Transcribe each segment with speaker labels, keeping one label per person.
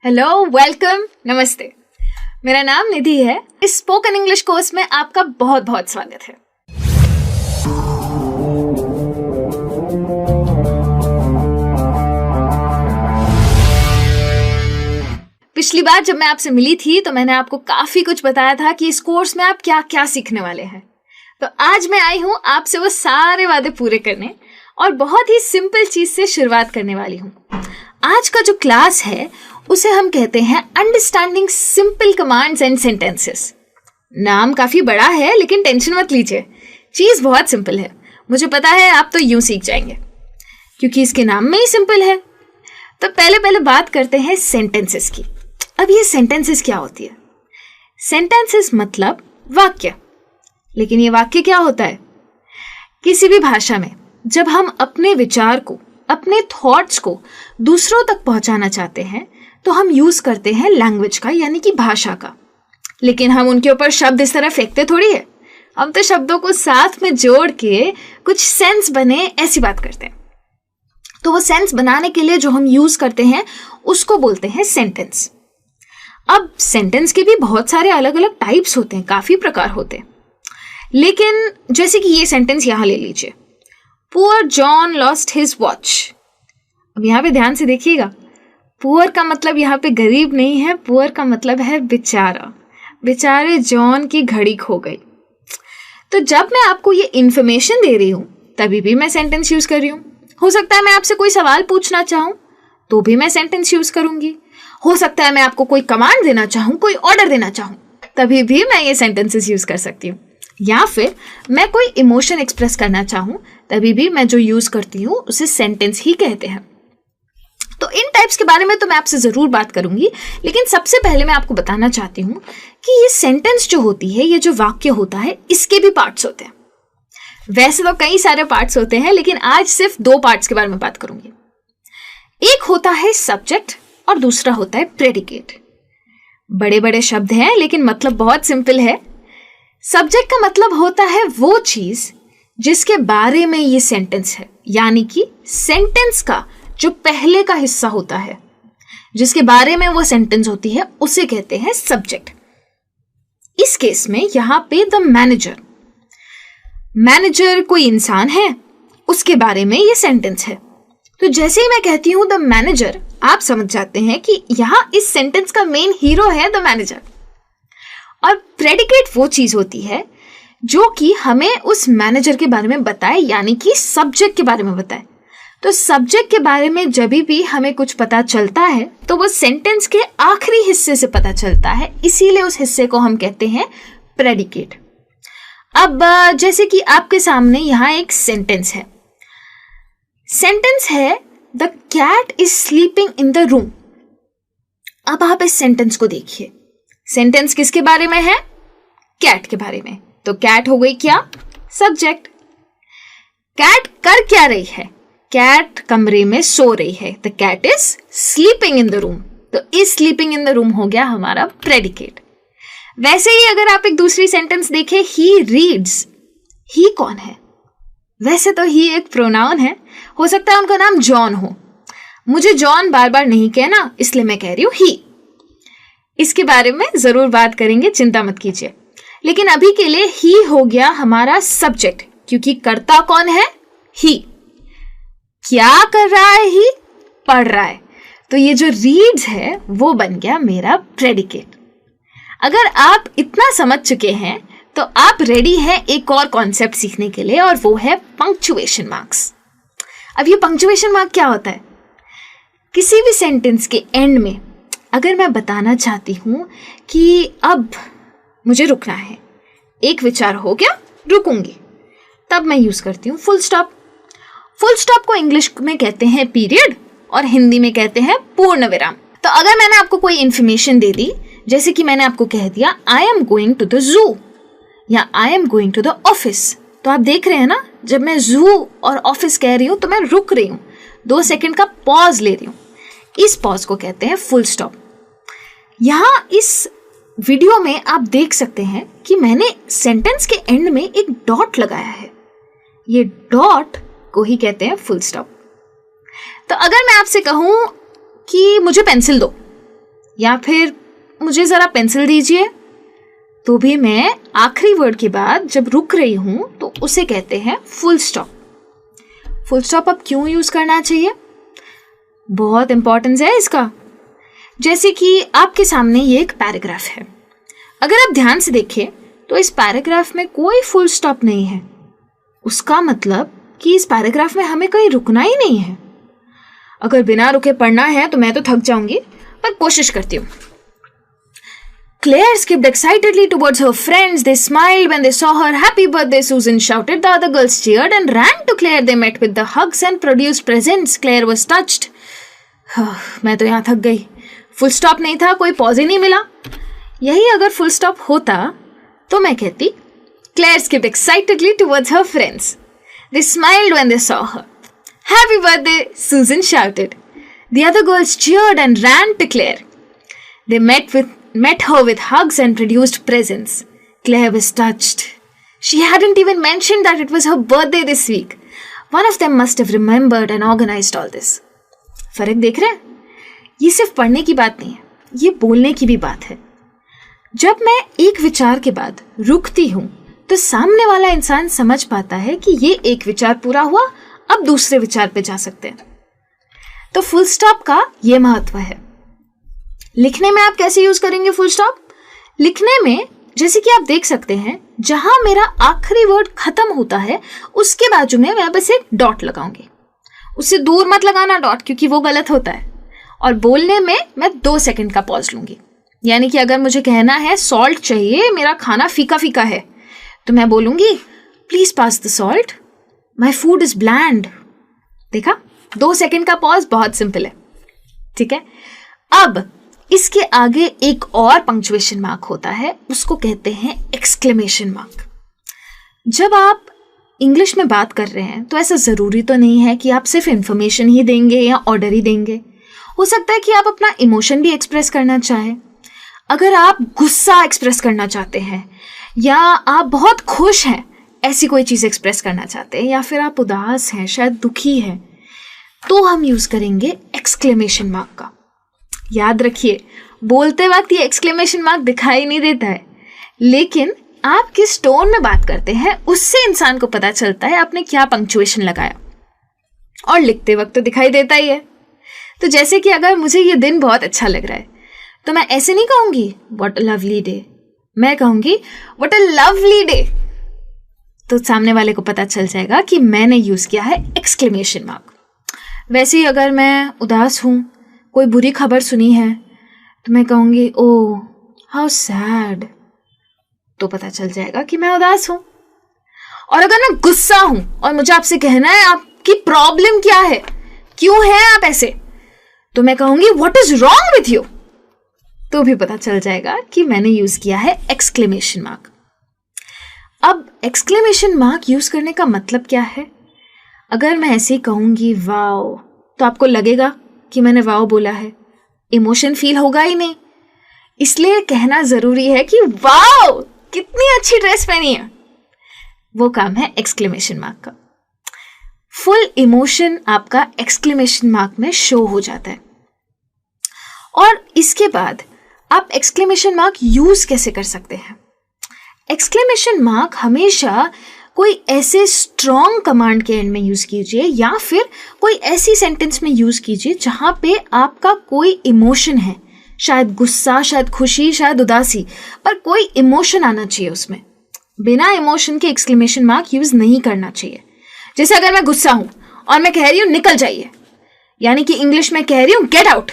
Speaker 1: Hello, welcome, नमस्ते। मेरा नाम निधि है। इस स्पोकन इंग्लिश कोर्स में आपका बहुत बहुत स्वागत है। पिछली बार जब मैं आपसे मिली थी तो मैंने आपको काफी कुछ बताया था कि इस कोर्स में आप क्या क्या सीखने वाले हैं। तो आज मैं आई हूं आपसे वो सारे वादे पूरे करने और बहुत ही सिंपल चीज से शुरुआत करने वाली हूं। आज का जो क्लास है उसे हम कहते हैं understanding simple commands and sentences. नाम काफी बड़ा है लेकिन टेंशन मत लीजिए, चीज बहुत सिंपल है। मुझे पता है आप तो यूं सीख जाएंगे क्योंकि इसके नाम में ही सिंपल है। तो पहले बात करते हैं सेंटेंसेस की। अब ये सेंटेंसेस क्या होती है? सेंटेंसेस मतलब वाक्य। लेकिन ये वाक्य क्या होता है? किसी भी भाषा में जब हम अपने विचार को, अपने थॉट्स को दूसरों तक पहुंचाना चाहते हैं तो हम यूज करते हैं लैंग्वेज का, यानी कि भाषा का। लेकिन हम उनके ऊपर शब्द इस तरह फेंकते थोड़ी है। हम तो शब्दों को साथ में जोड़ के कुछ सेंस बने ऐसी बात करते हैं। तो वो सेंस बनाने के लिए जो हम यूज करते हैं उसको बोलते हैं सेंटेंस। अब सेंटेंस के भी बहुत सारे अलग अलग टाइप्स होते हैं, काफी प्रकार होते हैं। लेकिन जैसे कि ये सेंटेंस यहां ले लीजिए, poor John lost his watch. अब यहां पे ध्यान से देखिएगा, पुअर का मतलब यहाँ पे गरीब नहीं है, पुअर का मतलब है बेचारा। बेचारे जॉन की घड़ी खो गई। तो जब मैं आपको ये इंफॉर्मेशन दे रही हूं तभी भी मैं सेंटेंस यूज कर रही हूं। हो सकता है मैं आपसे कोई सवाल पूछना चाहूं तो भी मैं सेंटेंस यूज करूंगी। हो सकता है मैं आपको कोई कमांड देना चाहूं, कोई ऑर्डर देना चाहूं, तभी भी मैं ये सेंटेंसेस यूज कर सकती हूँ। या फिर मैं कोई इमोशन एक्सप्रेस करना चाहूं तभी भी मैं जो यूज करती हूँ उसे सेंटेंस ही कहते हैं। तो इन टाइप्स के बारे में तो मैं आपसे जरूर बात करूंगी, लेकिन सबसे पहले मैं आपको बताना चाहती हूँ कि ये सेंटेंस जो होती है, ये जो वाक्य होता है, इसके भी पार्ट्स होते हैं। वैसे तो कई सारे पार्ट्स होते हैं लेकिन आज सिर्फ 2 पार्ट्स के बारे में बात करूंगी। एक होता है सब्जेक्ट और दूसरा होता है प्रेडिकेट। बड़े बड़े शब्द हैं लेकिन मतलब बहुत सिंपल है। सब्जेक्ट का मतलब होता है वो चीज जिसके बारे में ये सेंटेंस है, यानी कि सेंटेंस का जो पहले का हिस्सा होता है, जिसके बारे में वो सेंटेंस होती है, उसे कहते हैं सब्जेक्ट। इस केस में यहां पे द मैनेजर कोई इंसान है, उसके बारे में ये सेंटेंस है। तो जैसे ही मैं कहती हूं द मैनेजर, आप समझ जाते हैं कि यहां इस सेंटेंस का मेन हीरो है द मैनेजर। और प्रेडिकेट वो चीज होती है जो कि हमें उस मैनेजर के बारे में बताए, यानी कि सब्जेक्ट के बारे में बताए। तो सब्जेक्ट के बारे में जब भी हमें कुछ पता चलता है तो वो सेंटेंस के आखिरी हिस्से से पता चलता है, इसीलिए उस हिस्से को हम कहते हैं प्रेडिकेट। अब जैसे कि आपके सामने यहां एक सेंटेंस है। सेंटेंस है the cat is sleeping in the room. अब आप इस सेंटेंस को देखिए। सेंटेंस किसके बारे में है? कैट के बारे में। तो कैट हो गई क्या? सब्जेक्ट। कैट कर क्या रही है? कैट कमरे में सो रही है। The cat is sleeping in the room. तो is sleeping in the room हो गया हमारा प्रेडिकेट। वैसे ही अगर आप एक दूसरी सेंटेंस देखें, ही रीड्स। ही कौन है? वैसे तो ही एक प्रोनाउन है, हो सकता है उनका नाम जॉन हो। मुझे जॉन बार बार नहीं कहना, इसलिए मैं कह रही हूं ही। इसके बारे में जरूर बात करेंगे, चिंता मत कीजिए। लेकिन अभी के लिए ही हो गया हमारा सब्जेक्ट, क्योंकि करता कौन है? ही। क्या कर रहा है? ही पढ़ रहा है। तो ये जो रीड्स है वो बन गया मेरा प्रेडिकेट। अगर आप इतना समझ चुके हैं तो आप रेडी हैं एक और कॉन्सेप्ट सीखने के लिए, और वो है पंक्चुएशन मार्क्स। अब ये पंक्चुएशन मार्क क्या होता है? किसी भी सेंटेंस के एंड में अगर मैं बताना चाहती हूं कि अब मुझे रुकना है, एक विचार हो गया, रुकूंगी, तब मैं यूज करती हूं फुल स्टॉप। फुल स्टॉप को इंग्लिश में कहते हैं पीरियड और हिंदी में कहते हैं पूर्ण विराम। तो अगर मैंने आपको कोई इंफॉर्मेशन दे दी, जैसे कि मैंने आपको कह दिया I am going to the zoo या I am going to the office, तो आप देख रहे हैं ना, जब मैं जू और ऑफिस कह रही हूं तो मैं रुक रही हूं, 2 सेकंड का पॉज ले रही हूं। इस पॉज को कहते हैं फुल स्टॉप। यहां इस वीडियो में आप देख सकते हैं कि मैंने सेंटेंस के एंड में एक डॉट लगाया है। ये डॉट को ही कहते हैं फुल स्टॉप। तो अगर मैं आपसे कहूं कि मुझे पेंसिल दो, या फिर मुझे ज़रा पेंसिल दीजिए, तो भी मैं आखिरी वर्ड के बाद जब रुक रही हूँ तो उसे कहते हैं फुल स्टॉप। फुल स्टॉप अब क्यों यूज़ करना चाहिए? बहुत इंपॉर्टेंस है इसका। जैसे कि आपके सामने ये एक पैराग्राफ है, अगर आप ध्यान से देखें तो इस पैराग्राफ में कोई फुल स्टॉप नहीं है। उसका मतलब कि इस पैराग्राफ में हमें कहीं रुकना ही नहीं है। अगर बिना रुके पढ़ना है तो मैं तो थक जाऊंगी, पर कोशिश करती हूँ। Claire skipped excitedly towards her friends. They smiled when they saw her. Happy birthday, Susan shouted. The other girls cheered and ran to Claire. They met with the hugs and produced presents. Claire was touched. मैं तो यहाँ थक गई। Full stop नहीं था, कोई pause ही नहीं मिला। यही अगर फुल स्टॉप होता तो मैं कहती Claire skipped excitedly towards her friends. They smiled when they saw her. Happy birthday, Susan shouted. The other girls cheered and ran to Claire. They met her with hugs and produced presents. Claire was touched. She hadn't even mentioned that it was her birthday this week. One of them must have remembered and organized all this. फर्क देख रहे हैं? ये सिर्फ पढ़ने की बात नहीं है, ये बोलने की भी बात है। जब मैं एक विचार के बाद रुकती हूँ तो सामने वाला इंसान समझ पाता है कि ये एक विचार पूरा हुआ, अब दूसरे विचार पे जा सकते हैं। तो फुल स्टॉप का ये महत्व है। लिखने में आप कैसे यूज करेंगे फुल स्टॉप? लिखने में जैसे कि आप देख सकते हैं, जहां मेरा आखिरी वर्ड खत्म होता है उसके बाजू में मैं बस एक डॉट लगाऊंगी। उससे दूर मत लगाना डॉट, क्योंकि वो गलत होता है। और बोलने में मैं 2 सेकंड का पॉज लूंगी। यानी कि अगर मुझे कहना है सॉल्ट चाहिए, मेरा खाना फीका फीका है, तो मैं बोलूंगी please pass the salt, my food is bland. देखा, 2 सेकंड का पॉज बहुत सिंपल है। ठीक है, अब इसके आगे एक और पंक्चुएशन मार्क होता है, उसको कहते हैं एक्सक्लेमेशन मार्क। जब आप इंग्लिश में बात कर रहे हैं तो ऐसा ज़रूरी तो नहीं है कि आप सिर्फ इंफॉर्मेशन ही देंगे या ऑर्डर ही देंगे। हो सकता है कि आप अपना इमोशन भी एक्सप्रेस करना चाहें। अगर आप गुस्सा एक्सप्रेस करना चाहते हैं, या आप बहुत खुश हैं, ऐसी कोई चीज़ एक्सप्रेस करना चाहते हैं, या फिर आप उदास हैं, शायद दुखी हैं, तो हम यूज़ करेंगे एक्सक्लेमेशन मार्क का। याद रखिए, बोलते वक्त ये एक्सक्लेमेशन मार्क दिखाई नहीं देता है, लेकिन आप किस टोन में बात करते हैं उससे इंसान को पता चलता है आपने क्या पंक्चुएशन लगाया। और लिखते वक्त तो दिखाई देता ही है। तो जैसे कि अगर मुझे ये दिन बहुत अच्छा लग रहा है तो मैं ऐसे नहीं कहूंगी व्हाट अ लवली डे, मैं कहूंगी व्हाट अ लवली डे। तो सामने वाले को पता चल जाएगा कि मैंने यूज किया है एक्सक्लेमेशन मार्क। वैसे ही अगर मैं उदास हूं, कोई बुरी खबर सुनी है, तो मैं कहूंगी ओह हाउ सैड, तो पता चल जाएगा कि मैं उदास हूं। और अगर मैं गुस्सा हूं और मुझे आपसे कहना है आपकी प्रॉब्लम क्या है, क्यों है आप ऐसे, तो मैं कहूंगी what is wrong with you, तो भी पता चल जाएगा कि मैंने यूज किया है एक्सक्लेमेशन मार्क। अब एक्सक्लेमेशन मार्क यूज करने का मतलब क्या है? अगर मैं ऐसे ही कहूंगी वाओ, तो आपको लगेगा कि मैंने वाओ बोला है, इमोशन फील होगा ही नहीं। इसलिए कहना जरूरी है कि वाओ कितनी अच्छी ड्रेस पहनी है। वो काम है एक्सक्लेमेशन मार्क का। फुल इमोशन आपका एक्सक्लेमेशन मार्क में शो हो जाता है। और इसके बाद आप एक्सक्लेमेशन मार्क यूज कैसे कर सकते हैं? एक्सक्लेमेशन मार्क हमेशा कोई ऐसे स्ट्रॉन्ग कमांड के एंड में यूज कीजिए, या फिर कोई ऐसी सेंटेंस में यूज कीजिए जहां पे आपका कोई इमोशन है, शायद गुस्सा, शायद खुशी, शायद उदासी, पर कोई इमोशन आना चाहिए उसमें। बिना इमोशन के एक्सक्लेमेशन मार्क यूज नहीं करना चाहिए। जैसे अगर मैं गुस्सा हूं और मैं कह रही हूं निकल जाइए, यानी कि इंग्लिश में कह रही हूं गेट आउट,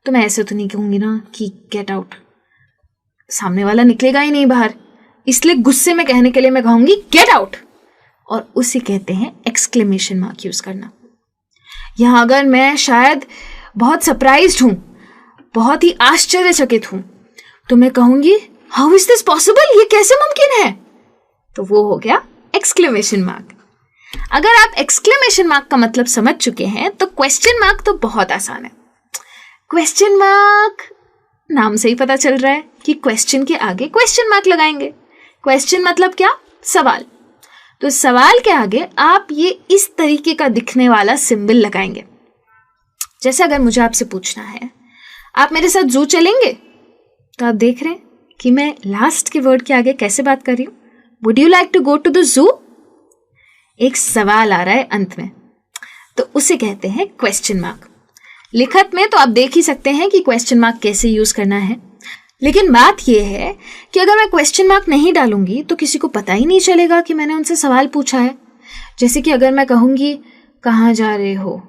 Speaker 1: तो मैं ऐसे तो नहीं कहूंगी ना कि गेट आउट, सामने वाला निकलेगा ही नहीं बाहर। इसलिए गुस्से में कहने के लिए मैं कहूंगी गेट आउट, और उसे कहते हैं एक्सक्लेमेशन मार्क यूज करना। यहां अगर मैं शायद बहुत सरप्राइज्ड हूं, बहुत ही आश्चर्यचकित हूं, तो मैं कहूंगी हाउ इज दिस पॉसिबल, ये कैसे मुमकिन है, तो वो हो गया एक्सक्लेमेशन मार्क। अगर आप एक्सक्लेमेशन मार्क का मतलब समझ चुके हैं तो क्वेश्चन मार्क तो बहुत आसान है। क्वेश्चन मार्क नाम से ही पता चल रहा है कि क्वेश्चन के आगे क्वेश्चन मार्क लगाएंगे। क्वेश्चन मतलब क्या? सवाल। तो सवाल के आगे आप ये इस तरीके का दिखने वाला सिंबल लगाएंगे। जैसे अगर मुझे आपसे पूछना है आप मेरे साथ जू चलेंगे? तो आप देख रहे हैं कि मैं लास्ट के वर्ड के आगे कैसे बात कर रही हूं। Would you like to go to the zoo? एक सवाल आ रहा है अंत में, तो उसे कहते हैं क्वेश्चन मार्क। लिखत में तो आप देख ही सकते हैं कि क्वेश्चन मार्क कैसे यूज करना है, लेकिन बात यह है कि अगर मैं क्वेश्चन मार्क नहीं डालूंगी तो किसी को पता ही नहीं चलेगा कि मैंने उनसे सवाल पूछा है। जैसे कि अगर मैं कहूंगी कहाँ जा रहे हो,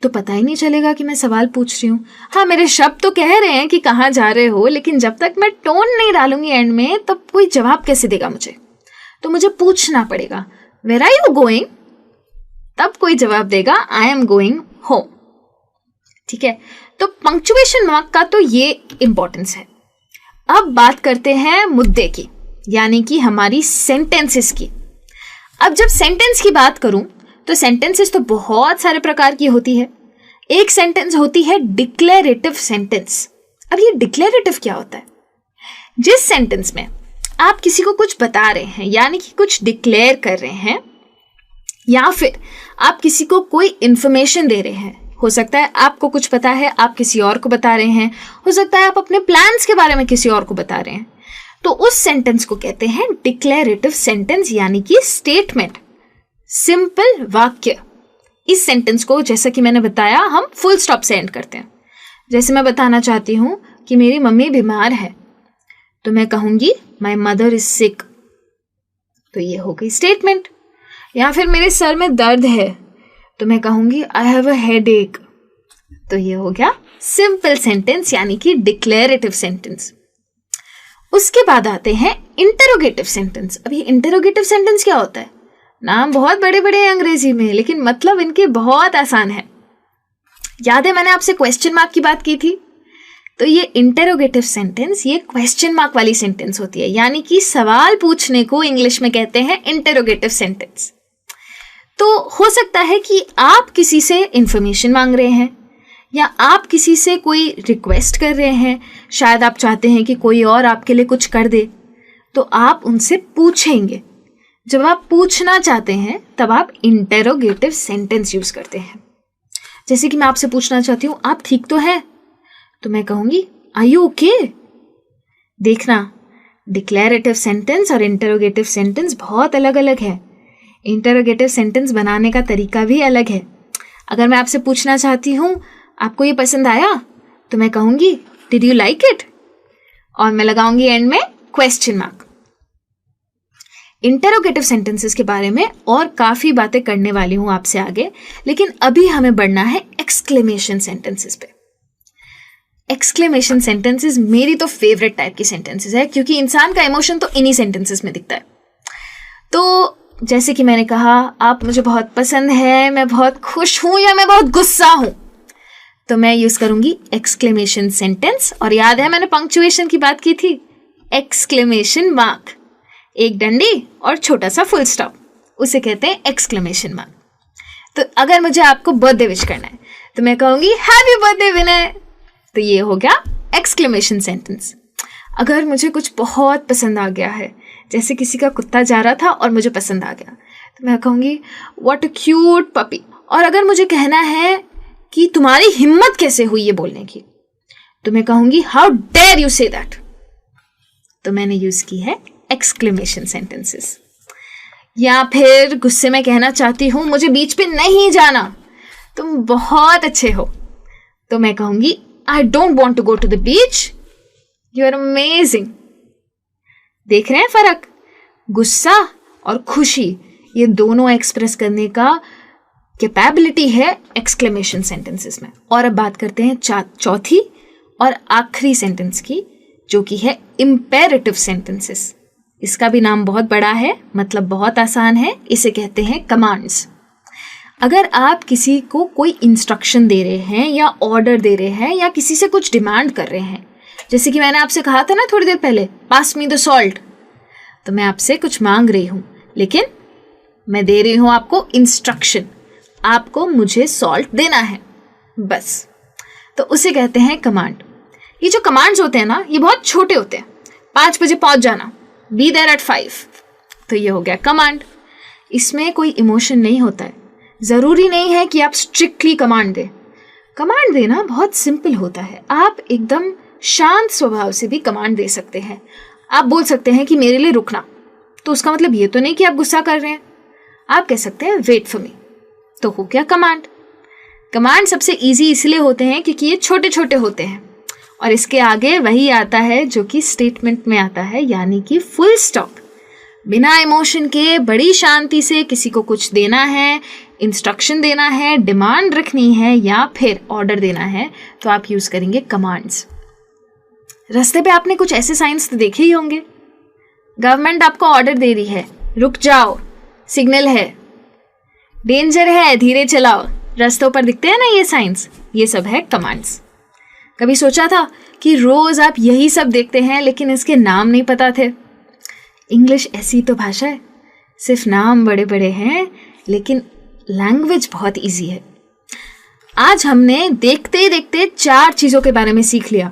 Speaker 1: तो पता ही नहीं चलेगा कि मैं सवाल पूछ रही हूँ। हाँ, मेरे शब्द तो कह रहे हैं कि कहाँ जा रहे हो, लेकिन जब तक मैं टोन नहीं डालूंगी एंड में, तब कोई जवाब कैसे देगा मुझे? तो मुझे पूछना पड़ेगा वेयर आर यू गोइंग, तब कोई जवाब देगा आई एम गोइंग होम। ठीक है, तो पंक्चुएशन मार्क का तो ये इंपॉर्टेंस है। अब बात करते हैं मुद्दे की, यानी कि हमारी सेंटेंसेस की। अब जब सेंटेंस की बात करूं तो सेंटेंसेस तो बहुत सारे प्रकार की होती है। एक सेंटेंस होती है डिक्लेरेटिव सेंटेंस। अब ये डिक्लेरेटिव क्या होता है? जिस सेंटेंस में आप किसी को कुछ बता रहे हैं, यानी कि कुछ डिक्लेयर कर रहे हैं, या फिर आप किसी को कोई इंफॉर्मेशन दे रहे हैं। हो सकता है आपको कुछ पता है, आप किसी और को बता रहे हैं। हो सकता है आप अपने प्लान्स के बारे में किसी और को बता रहे हैं। तो उस सेंटेंस को कहते हैं डिक्लेरेटिव सेंटेंस, यानी कि स्टेटमेंट, सिंपल वाक्य। इस सेंटेंस को, जैसा कि मैंने बताया, हम फुल स्टॉप से एंड करते हैं। जैसे मैं बताना चाहती हूं कि मेरी मम्मी बीमार है, तो मैं कहूंगी माई मदर इज सिक, तो ये हो गई स्टेटमेंट। या फिर मेरे सर में दर्द है, तो मैं कहूंगी आई हैव अ हेडेक, तो ये हो गया सिंपल सेंटेंस, यानी कि डिक्लेरेटिव सेंटेंस। उसके बाद आते हैं इंटरोगेटिव सेंटेंस। अब ये इंटरोगेटिव सेंटेंस क्या होता है? नाम बहुत बड़े बड़े हैं अंग्रेजी में, लेकिन मतलब इनके बहुत आसान है। याद है मैंने आपसे क्वेश्चन मार्क की बात की थी? तो ये इंटरोगेटिव सेंटेंस, ये क्वेश्चन मार्क वाली सेंटेंस होती है, यानी कि सवाल पूछने को इंग्लिश में कहते हैं इंटरोगेटिव सेंटेंस। तो हो सकता है कि आप किसी से इंफॉर्मेशन मांग रहे हैं, या आप किसी से कोई रिक्वेस्ट कर रहे हैं, शायद आप चाहते हैं कि कोई और आपके लिए कुछ कर दे, तो आप उनसे पूछेंगे। जब आप पूछना चाहते हैं तब आप इंटरोगेटिव सेंटेंस यूज करते हैं। जैसे कि मैं आपसे पूछना चाहती हूँ आप ठीक तो हैं, तो मैं कहूंगी आर यू ओके। देखना, डिक्लेरेटिव सेंटेंस और इंटरोगेटिव सेंटेंस बहुत अलग अलग है। इंटरोगेटिव सेंटेंस बनाने का तरीका भी अलग है। अगर मैं आपसे पूछना चाहती हूँ आपको ये पसंद आया, तो मैं कहूंगी डिड यू लाइक इट, और मैं लगाऊंगी एंड में क्वेश्चन मार्क। इंटरोगेटिव सेंटेंसेस के बारे में और काफी बातें करने वाली हूं आपसे आगे, लेकिन अभी हमें बढ़ना है एक्सक्लेमेशन सेंटेंसेस पे। एक्सक्लेमेशन सेंटेंसेस मेरी तो फेवरेट टाइप की सेंटेंसेस है, क्योंकि इंसान का इमोशन तो इन्हीं सेंटेंसेस में दिखता है। तो जैसे कि मैंने कहा आप मुझे बहुत पसंद है, मैं बहुत खुश हूं, या मैं बहुत गुस्सा हूं, तो मैं यूज करूंगी एक्सक्लेमेशन सेंटेंस। और याद है मैंने पंक्चुएशन की बात की थी, एक्सक्लेमेशन मार्क, एक डंडी और छोटा सा फुल स्टॉप, उसे कहते हैं एक्सक्लेमेशन मार्क। तो अगर मुझे आपको बर्थडे विश करना है, तो मैं कहूंगी हैप्पी बर्थडे विनय, तो ये हो गया एक्सक्लेमेशन सेंटेंस। अगर मुझे कुछ बहुत पसंद आ गया है, जैसे किसी का कुत्ता जा रहा था और मुझे पसंद आ गया, तो मैं कहूंगी व्हाट अ क्यूट पपी। और अगर मुझे कहना है कि तुम्हारी हिम्मत कैसे हुई ये बोलने की, तो मैं कहूंगी how dare you say that. तो मैंने यूज की है एक्सक्लेमेशन सेंटेंसेस। या फिर गुस्से में कहना चाहती हूं मुझे बीच पे नहीं जाना, तुम बहुत अच्छे हो, तो मैं कहूंगी I don't want to go to the beach, you are amazing. देख रहे हैं फर्क? गुस्सा और खुशी, ये दोनों एक्सप्रेस करने का कैपेबिलिटी है एक्सक्लेमेशन सेंटेंसेस में। और अब बात करते हैं चौथी और आखिरी सेंटेंस की, जो कि है इंपेरेटिव सेंटेंसेस। इसका भी नाम बहुत बड़ा है, मतलब बहुत आसान है, इसे कहते हैं कमांड्स। अगर आप किसी को कोई इंस्ट्रक्शन दे रहे हैं या ऑर्डर दे रहे हैं या किसी से कुछ डिमांड कर रहे हैं, जैसे कि मैंने आपसे कहा था ना थोड़ी देर पहले, पास मी द सॉल्ट, तो मैं आपसे कुछ मांग रही हूं, लेकिन मैं दे रही हूं आपको इंस्ट्रक्शन, आपको मुझे सॉल्ट देना है, बस, तो उसे कहते हैं कमांड। ये जो कमांड्स होते हैं ना, ये बहुत छोटे होते हैं। 5 बजे पहुंच जाना, बी देयर एट 5, तो ये हो गया कमांड। इसमें कोई इमोशन नहीं होता है। ज़रूरी नहीं है कि आप स्ट्रिक्टली कमांड दें, कमांड देना बहुत सिंपल होता है। आप एकदम शांत स्वभाव से भी कमांड दे सकते हैं। आप बोल सकते हैं कि मेरे लिए रुकना, तो उसका मतलब ये तो नहीं कि आप गुस्सा कर रहे हैं। आप कह सकते हैं वेट फॉर मी, तो हो गया कमांड। कमांड सबसे इजी इसलिए होते हैं क्योंकि ये छोटे छोटे होते हैं और इसके आगे वही आता है जो कि स्टेटमेंट में आता है, यानी कि फुल स्टॉप। बिना इमोशन के बड़ी शांति से किसी को कुछ देना है, इंस्ट्रक्शन देना है, डिमांड रखनी है या फिर ऑर्डर देना है, तो आप यूज करेंगे कमांड्स। रास्ते पे आपने कुछ ऐसे साइंस तो देखे ही होंगे। गवर्नमेंट आपको ऑर्डर दे रही है, रुक जाओ, सिग्नल है, डेंजर है, धीरे चलाओ। रास्तों पर दिखते हैं ना ये साइंस, ये सब है कमांड्स। कभी सोचा था कि रोज आप यही सब देखते हैं लेकिन इसके नाम नहीं पता थे? इंग्लिश ऐसी तो भाषा है, सिर्फ नाम बड़े बड़े हैं लेकिन लैंग्वेज बहुत इजी है। आज हमने देखते ही देखते 4 चीज़ों के बारे में सीख लिया।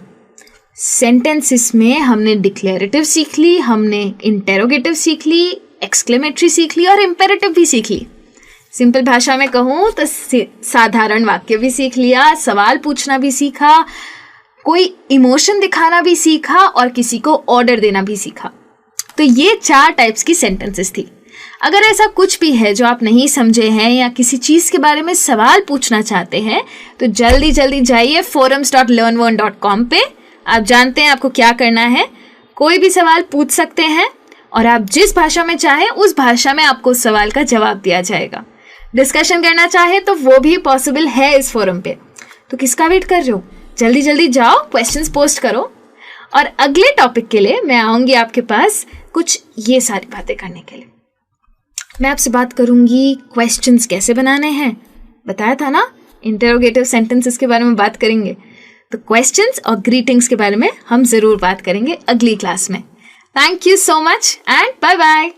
Speaker 1: सेंटेंसेस में हमने डिक्लेरेटिव सीख ली, हमने इंटेरोगेटिव सीख ली, एक्सक्लेमेटरी सीख ली और इम्पेरेटिव भी सीख ली। सिंपल भाषा में कहूँ तो साधारण वाक्य भी सीख लिया, सवाल पूछना भी सीखा, कोई इमोशन दिखाना भी सीखा और किसी को ऑर्डर देना भी सीखा। तो ये 4 टाइप्स की सेंटेंसेस थी। अगर ऐसा कुछ भी है जो आप नहीं समझे हैं या किसी चीज़ के बारे में सवाल पूछना चाहते हैं तो जल्दी जल्दी जाइए forums.learnwern.com पे। आप जानते हैं आपको क्या करना है, कोई भी सवाल पूछ सकते हैं और आप जिस भाषा में चाहें उस भाषा में आपको उस सवाल का जवाब दिया जाएगा। डिस्कशन करना चाहे तो वो भी पॉसिबल है इस फोरम पे। तो किसका वेट कर रहे हो? जल्दी जल्दी जाओ, क्वेश्चंस पोस्ट करो। और अगले टॉपिक के लिए मैं आऊँगी आपके पास कुछ ये सारी बातें करने के लिए। मैं आपसे बात करूँगी क्वेश्चंस कैसे बनाने हैं, बताया था ना, इंटरोगेटिव सेंटेंसेस के बारे में बात करेंगे। तो क्वेश्चंस और ग्रीटिंग्स के बारे में हम ज़रूर बात करेंगे अगली क्लास में। Thank you so much and bye bye.